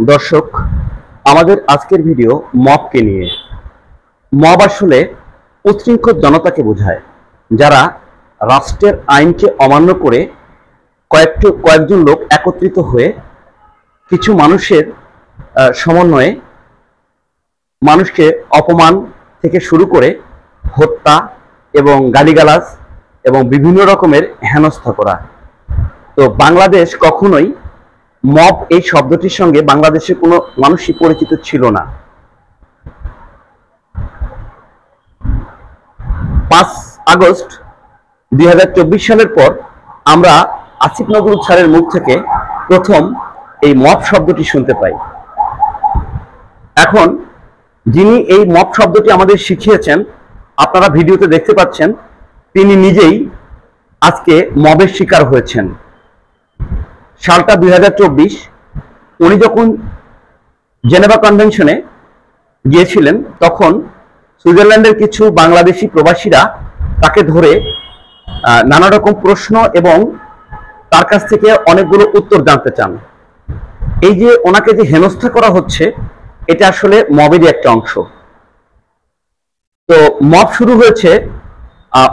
দর্শক, আমাদের আজকের ভিডিও মবকে নিয়ে। মব আসলে উচ্ছৃঙ্খল জনতাকে বোঝায়, যারা রাষ্ট্রের আইনকে অমান্য করে কয়েকজন লোক একত্রিত হয়ে কিছু মানুষের সমন্বয়ে মানুষকে অপমান থেকে শুরু করে হত্যা এবং গালিগালাজ এবং বিভিন্ন রকমের হেনস্থা করা। তো বাংলাদেশ কখনোই মব এই শব্দটির সঙ্গে বাংলাদেশের কোনো মানুষই পরিচিত ছিল না। 5 আগস্ট 2024 সালের পর আমরা আসিফ নজরুল স্যারের মুখ থেকে প্রথম এই মব শব্দটি শুনতে পাই। এখন যিনি এই মব শব্দটি আমাদের শিখিয়েছেন, আপনারা ভিডিওতে দেখতে পাচ্ছেন, তিনি নিজেই আজকে মবের শিকার হয়েছেন। সালটা 2024। উনি যখন জেনেভা কনভেনশনে গিয়েছিলেন, তখন সুইজারল্যান্ডের কিছু বাংলাদেশি প্রবাসীরা তাকে ধরে নানা রকম প্রশ্ন এবং তার কাছ থেকে অনেকগুলো উত্তর জানতে চান। এই যে ওনাকে যে হেনস্থা করা হচ্ছে, এটা আসলে মবেরই একটা অংশ। তো মব শুরু হয়েছে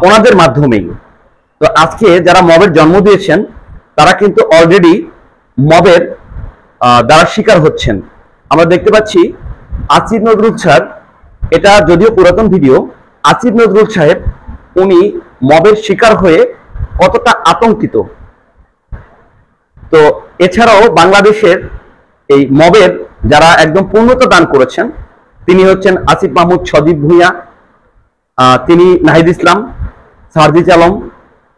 ওনাদের মাধ্যমেই। তো আজকে যারা মবের জন্ম দিয়েছেন, তারা কিন্তু অলরেডি মবের দ্বারা শিকার হচ্ছেন। আমরা দেখতে পাচ্ছি আসিফ নজরুল স্যার, এটা যদিও পুরাতন ভিডিও, আসিফ নজরুল সাহেব উনি মবের শিকার হয়ে কতটা আতঙ্কিত। তো এছাড়াও বাংলাদেশের এই মবের যারা একদম পূর্ণতা দান করেছেন, তিনি হচ্ছেন আসিফ মাহমুদ, সজীব ভুঁইয়া, তিনি নাহিদ ইসলাম, সারজিজ আলম,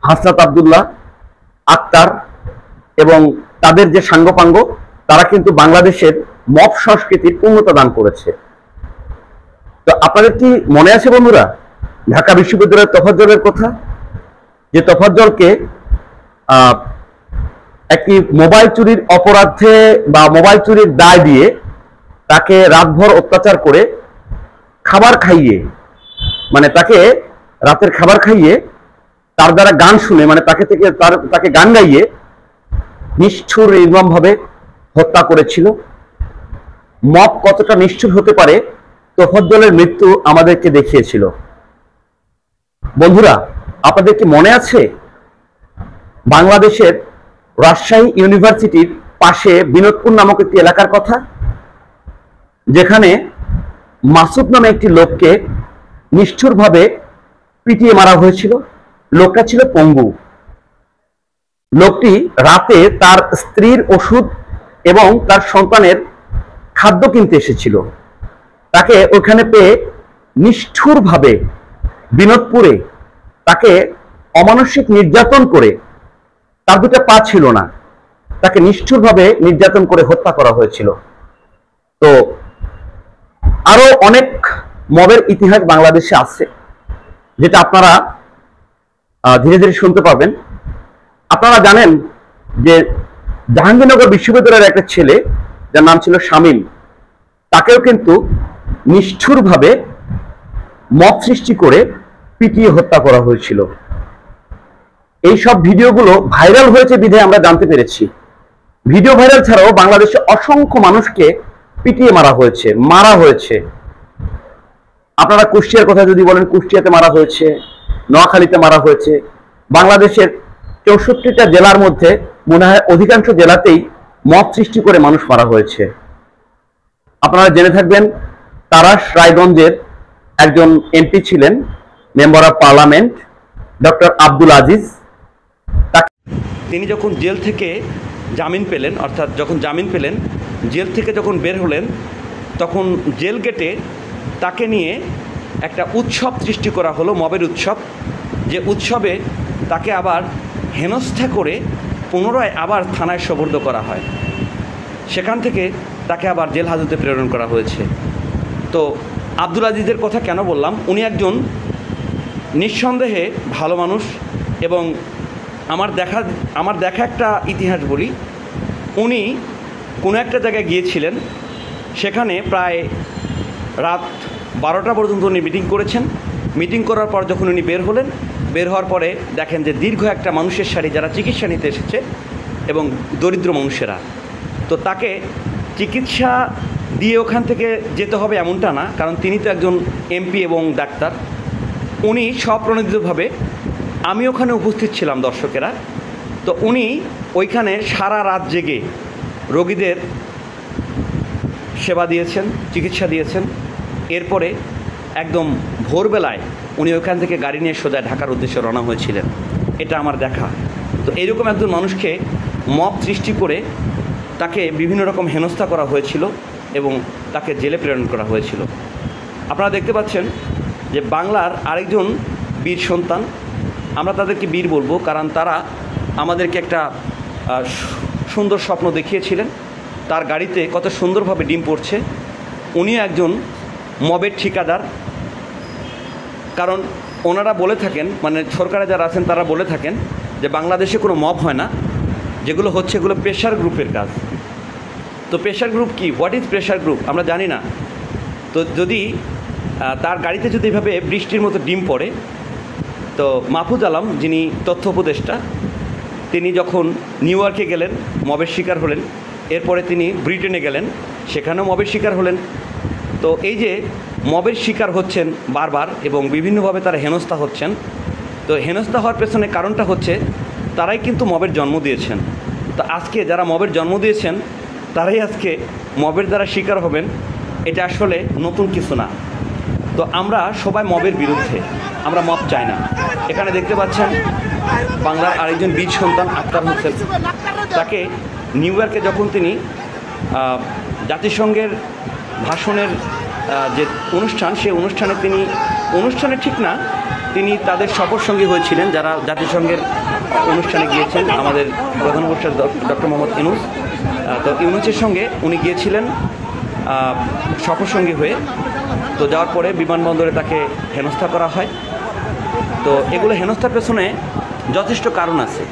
হাসনাত আবদুল্লাহ, আক্তার এবং তাদের যে সাঙ্গপাঙ্গ, তারা কিন্তু বাংলাদেশের মব সংস্কৃতির পূর্ণতা দান করেছে। তো আপনাদের কি মনে আছে বন্ধুরা ঢাকা বিশ্ববিদ্যালয়ের তোফাজ্জলের কথা? যে তোফাজ্জলকে একটি মোবাইল চুরির অপরাধে বা মোবাইল চুরির দায় দিয়ে তাকে রাতভর অত্যাচার করে খাবার খাইয়ে, মানে তাকে রাতের খাবার খাইয়ে তার দ্বারা গান শুনে, মানে তাকে গান গাইয়ে নিষ্ঠুর নির্মমভাবে হত্যা করেছিল। মব কতটা নিষ্ঠুর হতে পারে তোফাজ্জলের মৃত্যু আমাদেরকে দেখিয়েছিল। বন্ধুরা, আপনাদের কি মনে আছে বাংলাদেশের রাজশাহী ইউনিভার্সিটির পাশে বিনোদপুর নামক একটি এলাকার কথা, যেখানে মাসুদ নামে একটি লোককে নিষ্ঠুরভাবে পিটিয়ে মারা হয়েছিল। লোকটা ছিল পঙ্গু। লোকটি রাতে তার স্ত্রীর ওষুধ এবং তার সন্তানের খাদ্য কিনতে এসেছিল। তাকে ওখানে পেয়ে নিষ্ঠুরভাবে বিনোদপুরে তাকে অমানসিক নির্যাতন করে, তার দুটো পা ছিল না, তাকে নিষ্ঠুরভাবে নির্যাতন করে হত্যা করা হয়েছিল। তো আরো অনেক মবের ইতিহাস বাংলাদেশে আছে, যেটা আপনারা ধীরে ধীরে শুনতে পাবেন। আপনারা জানেন যে জাহাঙ্গীরনগর বিশ্ববিদ্যালয়ের একটা ছেলে, যার নাম ছিল শামীম, তাকেও কিন্তু নিষ্ঠুরভাবে মব সৃষ্টি করে পিটিয়ে হত্যা করা হয়েছিল। এই সব ভিডিওগুলো ভাইরাল হয়েছে বিধায় আমরা জানতে পেরেছি। ভিডিও ভাইরাল ছাড়াও বাংলাদেশে অসংখ্য মানুষকে পিটিয়ে মারা হয়েছে। আপনারা কুষ্টিয়ার কথা যদি বলেন, কুষ্টিয়াতে মারা হয়েছে, নোয়াখালীতে মারা হয়েছে। বাংলাদেশের 64টা জেলার মধ্যে মনে হয় অধিকাংশ জেলাতেই মব সৃষ্টি করে মানুষ মারা হয়েছে। আপনারা জেনে থাকবেন তারাস রায়গঞ্জের একজন এমপি ছিলেন, member of parliament, doctor Abdul Aziz. তিনি যখন জেল থেকে জামিন পেলেন, অর্থাৎ যখন জামিন পেলেন, জেল থেকে যখন বের হলেন, তখন জেল গেটে তাকে নিয়ে একটা উৎসব সৃষ্টি করা হলো, মবের উৎসব। যে উৎসবে তাকে আবার হেনস্থা করে পুনরায় আবার থানায় সোপর্দ করা হয়। সেখান থেকে তাকে আবার জেল হাজতে প্রেরণ করা হয়েছে। তো আব্দুল আজিজের কথা কেন বললাম? উনি একজন নিঃসন্দেহে ভালো মানুষ, এবং আমার দেখা একটা ইতিহাস বলি। উনি কোনো একটা জায়গায় গিয়েছিলেন, সেখানে প্রায় রাত 12টা পর্যন্ত উনি মিটিং করেছেন। মিটিং করার পর যখন উনি বের হওয়ার পরে দেখেন যে দীর্ঘ একটা মানুষের সারি, যারা চিকিৎসা নিতে এসেছে এবং দরিদ্র মানুষেরা, তো তাকে চিকিৎসা দিয়ে ওখান থেকে যেতে হবে এমনটা না, কারণ তিনি তো একজন এমপি এবং ডাক্তার। উনি স্বপ্রণোদিতভাবে, আমি ওখানে উপস্থিত ছিলাম দর্শকেরা, তো উনি ওইখানে সারা রাত জেগে রোগীদের সেবা দিয়েছেন, চিকিৎসা দিয়েছেন। এরপরে একদম ভোরবেলায় উনি ওইখান থেকে গাড়ি নিয়ে সোজা ঢাকার উদ্দেশ্যে রওনা হয়েছিলেন। এটা আমার দেখা। তো এইরকম একজন মানুষকে মব সৃষ্টি করে তাকে বিভিন্ন রকম হেনস্থা করা হয়েছিল এবং তাকে জেলে প্রেরণ করা হয়েছিল। আপনারা দেখতে পাচ্ছেন যে বাংলার আরেকজন বীর সন্তান, আমরা তাদেরকে বীর বলবো কারণ তারা আমাদেরকে একটা সুন্দর স্বপ্ন দেখিয়েছিলেন। তার গাড়িতে কত সুন্দরভাবে ডিম পড়ছে। উনিও একজন মবের ঠিকাদার, কারণ ওনারা বলে থাকেন, মানে সরকারে যারা আছেন তারা বলে থাকেন যে বাংলাদেশে কোনো মব হয় না, যেগুলো হচ্ছে এগুলো প্রেশার গ্রুপের কাজ। তো প্রেশার গ্রুপ কি, হোয়াট ইজ প্রেশার গ্রুপ আমরা জানি না। তো যদি তার গাড়িতে যদি এভাবে বৃষ্টির মতো ডিম পড়ে, তো মাহফুজ আলম যিনি তথ্য উপদেষ্টা, তিনি যখন নিউ ইয়র্কে গেলেন মবের শিকার হলেন, এরপরে তিনি ব্রিটেনে গেলেন, সেখানেও মবের শিকার হলেন। তো এই যে মবের শিকার হচ্ছেন বারবার এবং বিভিন্নভাবে তারা হেনস্থা হচ্ছেন, তো হেনস্থা হওয়ার পেছনে কারণটা হচ্ছে তারাই কিন্তু মবের জন্ম দিয়েছেন। তো আজকে যারা মবের জন্ম দিয়েছেন তারাই আজকে মবের দ্বারা শিকার হবেন, এটা আসলে নতুন কিছু না। তো আমরা সবাই মবের বিরুদ্ধে, আমরা মব চাই না। এখানে দেখতে পাচ্ছেন বাংলার আরেকজন বীর সন্তান আক্তার হোসেন, তাকে নিউ ইয়র্কে যখন তিনি জাতিসংঘের ভাষণের যে অনুষ্ঠান, সেই অনুষ্ঠানে তিনি, অনুষ্ঠানে ঠিক না, তিনি তাদের সফর সঙ্গী হয়েছিলেন যারা জাতিসংঘের অনুষ্ঠানে গিয়েছেন, আমাদের প্রধান উপদেষ্টা ডক্টর মোহাম্মদ ইউনূস। তো ইউনূসের সঙ্গে উনি গিয়েছিলেন সফর সঙ্গী হয়ে। তো যাওয়ার পরে বিমানবন্দরে তাকে হেনস্থা করা হয়। তো এগুলো হেনস্থার পেছনে যথেষ্ট কারণ আছে।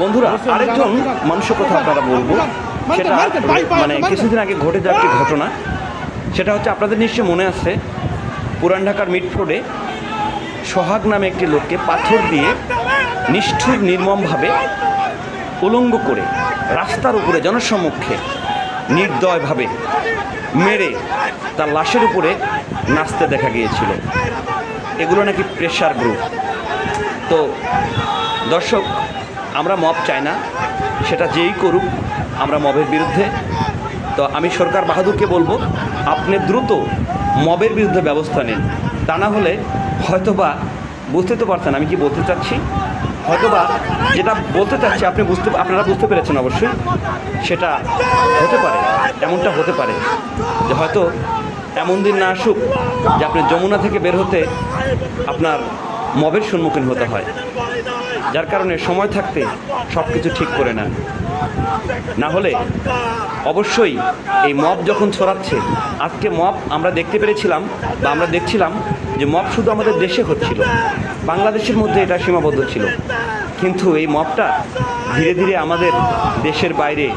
বন্ধুরা, আরেকজন মানুষের কথা আপনারা বলবো, সেটা মানে কিছুদিন আগে ঘটে যাওয়া একটি ঘটনা। সেটা হচ্ছে, আপনাদের নিশ্চয়ই মনে আছে, পুরান ঢাকার মিটফোর্ডে সোহাগ নামে একটি লোককে পাথর দিয়ে নিষ্ঠুর নির্মমভাবে উলঙ্গ করে রাস্তার উপরে জনসম্মুখে নির্দয়ভাবে মেরে তার লাশের উপরে নাচতে দেখা গিয়েছিল। এগুলো নাকি প্রেশার গ্রুপ। তো দর্শক, আমরা মব চাই না, সেটা যেই করুক, আমরা মবের বিরুদ্ধে। তো আমি সরকার বাহাদুরকে বলবো, আপনি দ্রুত মবের বিরুদ্ধে ব্যবস্থা নিন। তা না হলে হয়তোবা, বুঝতে তো পারছেন আমি কি বলতে চাচ্ছি, হয়তোবা যেটা বলতে চাচ্ছি আপনারা বুঝতে পেরেছেন অবশ্যই, সেটা হতে পারে, এমনটা হতে পারে যে হয়তো এমন দিন না আসুক যে আপনি যমুনা থেকে বের হতে আপনার মবের সম্মুখীন হতে হয়, যার কারণে সময় থাকতে সব কিছু ঠিক করে নেন। না হলে অবশ্যই এই মব যখন ছড়াচ্ছে, আজকে মব আমরা দেখতে পেরেছিলাম বা আমরা দেখছিলাম যে মব শুধু আমাদের দেশে হচ্ছিল, বাংলাদেশের মধ্যে এটা সীমাবদ্ধ ছিল, কিন্তু এই মবটা ধীরে ধীরে আমাদের দেশের বাইরে,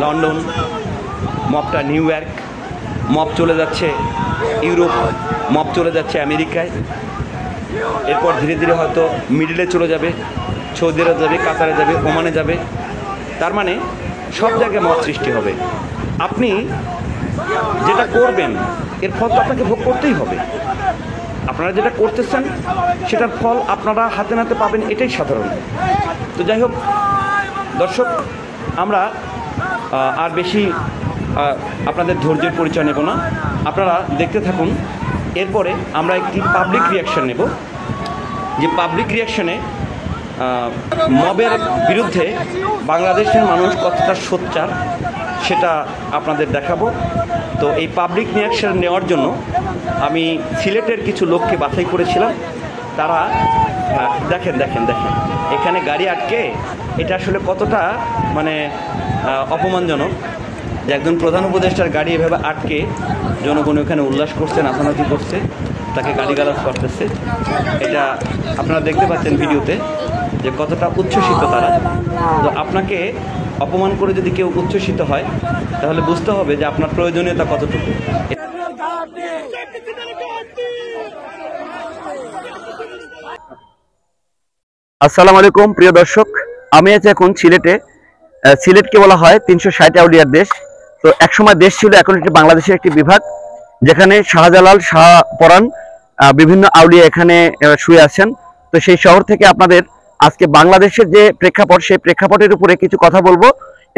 লন্ডন, মবটা নিউ ইয়র্ক, মব চলে যাচ্ছে ইউরোপ, মব চলে যাচ্ছে আমেরিকায়, এরপর ধীরে ধীরে হয়তো মিডলে চলে যাবে, সৌদি আরব যাবে, কাতারে যাবে, ওমানে যাবে। তার মানে সব জায়গায় মব সৃষ্টি হবে। আপনি যেটা করবেন এর ফল তো আপনাকে ভোগ করতেই হবে। আপনারা যেটা করতেছেন সেটার ফল আপনারা হাতে নাতে পাবেন, এটাই সাধারণ। তো যাই হোক দর্শক, আমরা আর বেশি আপনাদের ধৈর্যের পরিচয় নেব না, আপনারা দেখতে থাকুন। এরপরে আমরা একটি পাবলিক রিয়াকশন নেব, যে পাবলিক রিয়াকশনে মবের বিরুদ্ধে বাংলাদেশের মানুষ কতটা সোচ্চার সেটা আপনাদের দেখাবো। তো এই পাবলিক রিয়াকশন নেওয়ার জন্য আমি সিলেটের কিছু লোককে বাছাই করেছিলাম। তারা দেখেন এখানে গাড়ি আটকে, এটা আসলে কতটা মানে অপমানজনক যে একজন প্রধান উপদেষ্টার গাড়ি এভাবে আটকে জনগণ ওখানে উল্লাস করছে, নাচানাচি করছে, তাকে গালিগালাজ করতেছে। এটা আপনারা দেখতে পাচ্ছেন ভিডিওতে যে কতটা উচ্ছ্বসিত তারা। তো আপনাকে অপমান করে যদি কেউ উচ্ছ্বসিত হয় তাহলে বুঝতে হবে যে আপনার প্রয়োজনীয়তা কতটুকু। আসসালামু আলাইকুম প্রিয় দর্শক, আমি আছি এখন সিলেটে। সিলেটকে বলা হয় 360 আউলিয়ার দেশ। তো একসময় দেশ ছিল, এখন এটি বাংলাদেশের একটি বিভাগ, যেখানে শাহজালাল, শাহপরাণ, বিভিন্ন আউলিয়া এখানে শুয়ে আছেন। তো সেই শহর থেকে আপনাদের আজকে বাংলাদেশের যে প্রেক্ষাপট, সেই প্রেক্ষাপটের উপরে কিছু কথা বলবো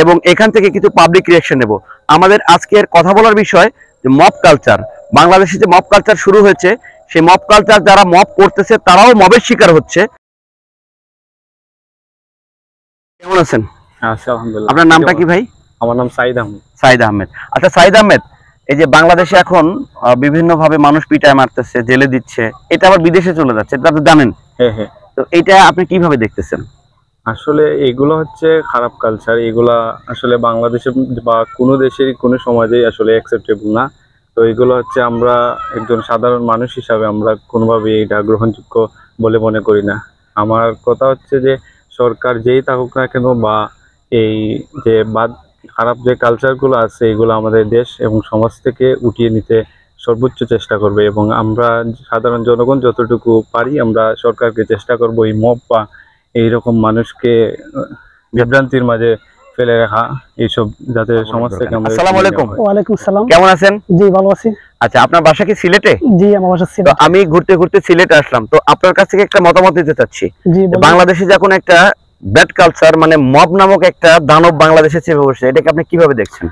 এবং এখান থেকে কিছু পাবলিক রিঅ্যাকশন নেব। আমাদের আজকের কথা বলার বিষয় যে মব কালচার। বাংলাদেশে যে মব কালচার শুরু হয়েছে, সেই মব কালচার যারা মব করতেছে তারাও মবের শিকার হচ্ছে। কেমন আছেন? আচ্ছা, আলহামদুলিল্লাহ। আপনার নামটা কি ভাই? আমার নাম সাইদ আহমেদ। সাইদ আহমেদ। আচ্ছা সাইদ আহমেদ, এই যে বাংলাদেশে এখন বিভিন্ন ভাবে মানুষ পিটায় মারতেছে, জেলে দিচ্ছে, এটা আবার বিদেশে চলে যাচ্ছে, এটা তো জানেন। হ্যাঁ হ্যাঁ। তো এটা আপনি কিভাবে দেখতেছেন? আসলে এগুলো হচ্ছে খারাপ কালচার। এগুলা আসলে বাংলাদেশে বা কোনো দেশেরই কোনো সমাজেই আসলে অ্যাকসেপ্টেবল না। তো এগুলো হচ্ছে আমরা একজন সাধারণ মানুষ হিসাবে আমরা কোনোভাবে এটা গ্রহণযোগ্য বলে মনে করি না। আমার কথা হচ্ছে যে সরকার যেই থাকুক না কেন বা এই যে খারাপ যে কালচারগুলো আছে এগুলো আমাদের দেশ এবং সমাজ থেকে উঠিয়ে নিতে সর্বোচ্চ চেষ্টা করবে, এবং আমরা সাধারণ জনগণ যতটুকু পারি আমরা সরকারকে চেষ্টা করব এই মব বা এইরকম মানুষকে বিভ্রান্তির মাঝে ফেলে রাখা এইসব যাতে সমাজ থেকে আমরা। আসসালামু আলাইকুম। ওয়ালাইকুম সালাম। কেমন আছেন? জি ভালো আছি। আচ্ছা, আপনার বাসা কি সিলেটে? জি আমার বাসা তো সিলেট। আমি ঘুরতে ঘুরতে সিলেটে আসলাম, তো আপনার কাছ থেকে একটা মতামত দিতে চাচ্ছি। জি বলুন। বাংলাদেশে যখন একটা ব্যাড কালচার মানে মব নামক একটা দানব বাংলাদেশে চেপে বসে, এটাকে আপনি কিভাবে দেখছেন?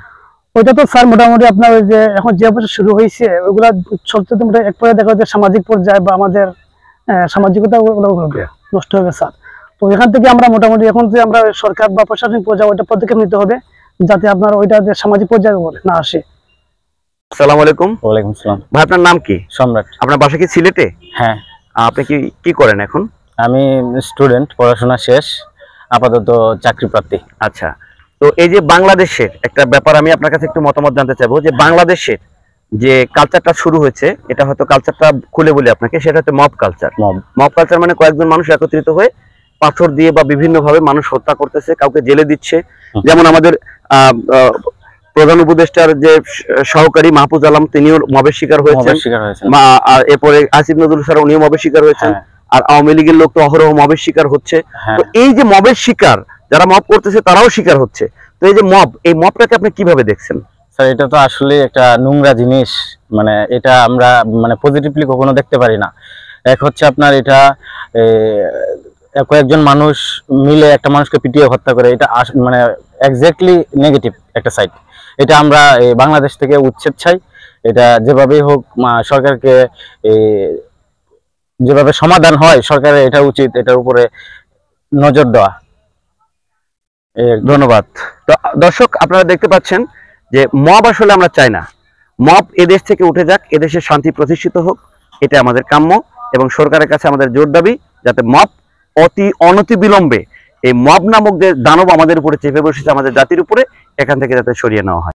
ওইটা তো স্যার মোটামুটি আপনার ওই যে এখন যে বছর শুরু হয়েছে ওইগুলা চলতে তো মোটামুটি এক পর্যায়ে দেখা যাচ্ছে সামাজিক পর্যায়ে বা আমাদের সামাজিকতা ওগুলো নষ্ট হবে স্যার। তো এখান থেকে আমরা মোটামুটি এখন যে আমরা সরকার বা প্রশাসনিক পর্যায়ে ওইটা পদক্ষেপ নিতে হবে যাতে আপনার ওইটা যে সামাজিক পর্যায়ে না আসে। আসসালামু আলাইকুম। ওয়ালাইকুম আসসালাম। ভাই আপনার নাম কি? সম্রাট। আপনার বাসা কি সিলেটে? হ্যাঁ, আপনি কি করেন এখন? আমি স্টুডেন্ট, পড়াশোনা শেষ, আপাতত চাকরি প্রার্থী। আচ্ছা, তো এই যে বাংলাদেশের একটা ব্যাপার আমি আপনার কাছে একটু মতামত জানতে চাইবো যে বাংলাদেশের যে কালচারটা শুরু হয়েছে, এটা হয়তো কালচারটা খুলে বলি আপনাকে, সেটা হচ্ছে মব কালচার। মব কালচার মানে কয়েকজন মানুষ একত্রিত হয়ে পাথর দিয়ে বা বিভিন্ন ভাবে মানুষ হত্যা করতেছে, কাউকে জেলে দিচ্ছে। যেমন আমাদের প্রধান উপদেষ্টার যে সহকারী মাহফুজ আলম, তিনিও মবের শিকার হয়েছেন। আর এরপরে আসিফ নজরুল স্যার, উনিও মবের শিকার হয়েছেন। আর আওয়ামী লীগের লোক তো অহরহ মবের শিকার হচ্ছে। তো এই যে মবের শিকার, যারা মব করতেছে তারাও শিকার হচ্ছে। তো এই যে মব, এই মবটাকে আপনি কিভাবে দেখছেন? স্যার এটা তো আসলে একটা নোংরা জিনিস, মানে এটা আমরা মানে পজিটিভলি কখনো দেখতে পারি না। এক হচ্ছে আপনার এটা কয়েকজন মানুষ মিলে একটা মানুষকে পিটিয়ে হত্যা করে, এটা মানে এক্স্যাক্টলি নেগেটিভ একটা সাইড। এটা আমরা বাংলাদেশ থেকে উচ্ছেদ চাই। এটা যেভাবেই হোক সরকারকে যেভাবে সমাধান হয় সরকারের এটা উচিত, এটার উপরে নজর দেওয়া। ধন্যবাদ। তো দর্শক, আপনারা দেখতে পাচ্ছেন যে মব আসলে আমরা চাই না। মব এদেশ থেকে উঠে যাক, এদেশের শান্তি প্রতিষ্ঠিত হোক, এটা আমাদের কাম্য এবং সরকারের কাছে আমাদের জোর দাবি যাতে মব অনতি বিলম্বে এই মব নামক যে দানব আমাদের উপরে চেপে বসেছে আমাদের জাতির উপরে, এখান থেকে যাতে সরিয়ে নেওয়া হয়।